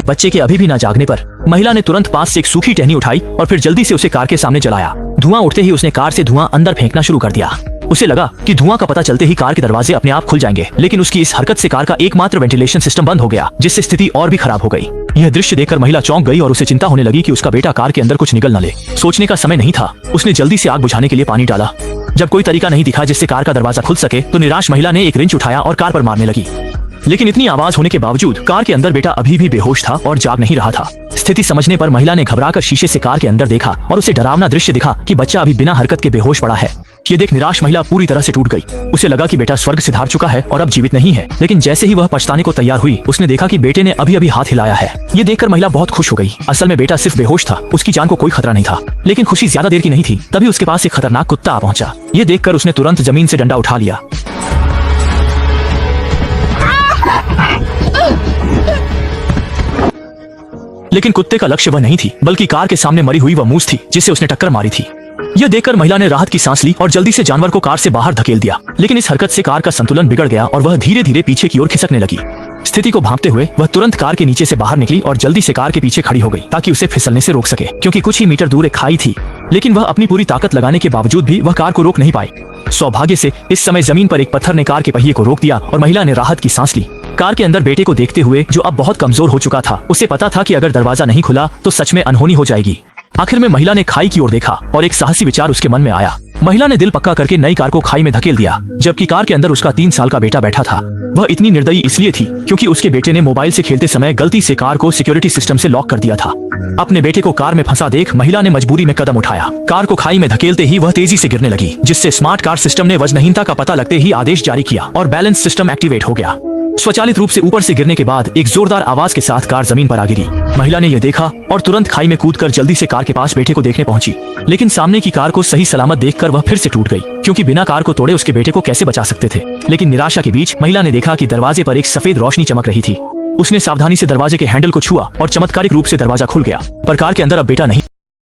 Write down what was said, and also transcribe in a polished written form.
बच्चे के अभी भी ना जागने पर महिला ने तुरंत पास से एक सूखी टहनी उठाई और फिर जल्दी से उसे कार के सामने जलाया। धुआं उठते ही उसने कार से धुआं अंदर फेंकना शुरू कर दिया। उसे लगा कि धुआं का पता चलते ही कार के दरवाजे अपने आप खुल जाएंगे, लेकिन उसकी इस हरकत से कार का एकमात्र वेंटिलेशन सिस्टम बंद हो गया, जिससे स्थिति और भी खराब हो गई। यह दृश्य देखकर महिला चौंक गई और उसे चिंता होने लगी कि उसका बेटा कार के अंदर कुछ निगल न ले। सोचने का समय नहीं था। उसने जल्दी से आग बुझाने के लिए पानी डाला। जब कोई तरीका नहीं दिखा जिससे कार का दरवाजा खुल सके, तो निराश महिला ने एक रिंच उठाया और कार पर मारने लगी। लेकिन इतनी आवाज होने के बावजूद कार के अंदर बेटा अभी भी बेहोश था और जाग नहीं रहा था। स्थिति समझने पर महिला ने घबराकर शीशे से कार के अंदर देखा और उसे डरावना दृश्य दिखा कि बच्चा अभी बिना हरकत के बेहोश पड़ा है। ये देख निराश महिला पूरी तरह से टूट गई। उसे लगा कि बेटा स्वर्ग से सिधार चुका है और अब जीवित नहीं है। लेकिन जैसे ही वह पछताने को तैयार हुई, उसने देखा कि बेटे ने अभी अभी हाथ हिलाया है। ये देखकर महिला बहुत खुश हो गई। असल में बेटा सिर्फ बेहोश था, उसकी जान को कोई खतरा नहीं था। लेकिन खुशी ज्यादा देर की नहीं थी। तभी उसके पास एक खतरनाक कुत्ता आ पहुंचा। ये देखकर उसने तुरंत जमीन से डंडा उठा लिया। लेकिन कुत्ते का लक्ष्य वह नहीं थी, बल्कि कार के सामने मरी हुई वह मूस थी जिससे उसने टक्कर मारी थी। यह देखकर महिला ने राहत की सांस ली और जल्दी से जानवर को कार से बाहर धकेल दिया। लेकिन इस हरकत से कार का संतुलन बिगड़ गया और वह धीरे धीरे पीछे की ओर खिसकने लगी। स्थिति को भांपते हुए वह तुरंत कार के नीचे से बाहर निकली और जल्दी से कार के पीछे खड़ी हो गई ताकि उसे फिसलने से रोक सके, क्योंकि कुछ ही मीटर दूर एक खाई थी। लेकिन वह अपनी पूरी ताकत लगाने के बावजूद भी वह कार को रोक नहीं पाई। सौभाग्य से इस समय जमीन पर एक पत्थर ने कार के पहिए को रोक दिया और महिला ने राहत की सांस ली। कार के अंदर बेटे को देखते हुए, जो अब बहुत कमजोर हो चुका था, उसे पता था कि अगर दरवाजा नहीं खुला तो सच में अनहोनी हो जाएगी। आखिर में महिला ने खाई की ओर देखा और एक साहसी विचार उसके मन में आया। महिला ने दिल पक्का करके नई कार को खाई में धकेल दिया, जबकि कार के अंदर उसका 3 साल का बेटा बैठा था। वह इतनी निर्दयी इसलिए थी क्योंकि उसके बेटे ने मोबाइल से खेलते समय गलती से कार को सिक्योरिटी सिस्टम से लॉक कर दिया था। अपने बेटे को कार में फंसा देख महिला ने मजबूरी में कदम उठाया। कार को खाई में धकेलते ही वह तेजी से गिरने लगी, जिससे स्मार्ट कार सिस्टम ने वजनहीनता का पता लगते ही आदेश जारी किया और बैलेंस सिस्टम एक्टिवेट हो गया। स्वचालित रूप से ऊपर से गिरने के बाद एक जोरदार आवाज के साथ कार जमीन पर आ गिरी। महिला ने यह देखा और तुरंत खाई में कूदकर जल्दी से कार के पास बेटे को देखने पहुंची। लेकिन सामने की कार को सही सलामत देखकर वह फिर से टूट गई, क्योंकि बिना कार को तोड़े उसके बेटे को कैसे बचा सकते थे। लेकिन निराशा के बीच महिला ने देखा कि दरवाजे पर एक सफेद रोशनी चमक रही थी। उसने सावधानी से दरवाजे के हैंडल को छुआ और चमत्कारिक रूप से दरवाजा खुल गया, पर कार के अंदर अब बेटा नहीं